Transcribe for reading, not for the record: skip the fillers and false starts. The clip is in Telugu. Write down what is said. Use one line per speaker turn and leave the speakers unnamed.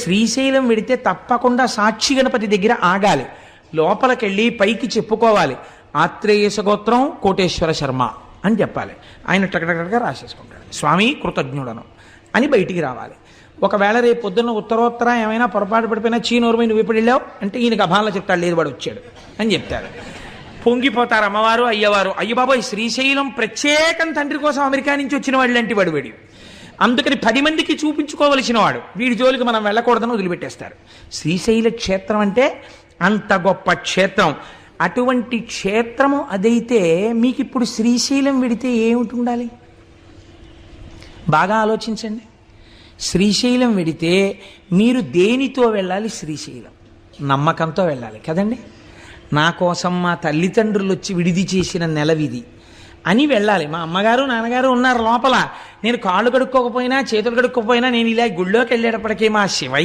శ్రీశైలం వెడితే తప్పకుండా సాక్షి గణపతి దగ్గర ఆగాలి, లోపలికెళ్ళి పైకి చెప్పుకోవాలి, ఆత్రేయస గోత్రం కోటేశ్వర శర్మ అని చెప్పాలి. ఆయన టకటకగా రాసేసుకుంటాడు, స్వామి కృతజ్ఞుడను అని బయటికి రావాలి. ఒకవేళ రేపు పొద్దున్న ఉత్తరోత్తర ఏమైనా పొరపాటు పడిపోయినా చీనోరుమై నువ్వు ఎప్పుడు వెళ్ళావు అంటే ఈయనకి అభాన్లో చెప్తాడు, లేదు వాడు వచ్చాడు అని చెప్తారు. పొంగిపోతారు అమ్మవారు అయ్యవారు, అయ్య బాబోయ్ శ్రీశైలం ప్రత్యేకం తండ్రి కోసం అమెరికా నుంచి వచ్చిన వాడు లాంటి వాడు వీడు, అందుకని 10 మందికి చూపించుకోవలసిన వాడు, వీడి జోలికి మనం వెళ్ళకూడదని వదిలిపెట్టేస్తారు. శ్రీశైల క్షేత్రం అంటే అంత గొప్ప క్షేత్రం. అటువంటి క్షేత్రము అదైతే మీకు ఇప్పుడు శ్రీశైలం వెడితే ఏమిటి ఉండాలి బాగా ఆలోచించండి. శ్రీశైలం వెడితే మీరు దేనితో వెళ్ళాలి? శ్రీశైలం నమ్మకంతో వెళ్ళాలి కదండి. నా కోసం మా తల్లిదండ్రులు వచ్చి విడిది చేసిన నెలవిది అని వెళ్ళాలి. మా అమ్మగారు నాన్నగారు ఉన్నారు లోపల, నేను కాళ్ళు కడుక్కోకపోయినా చేతులు కడుక్కోకపోయినా నేను ఇలా గుళ్ళోకి వెళ్ళేటప్పటికీ మా శివయ్య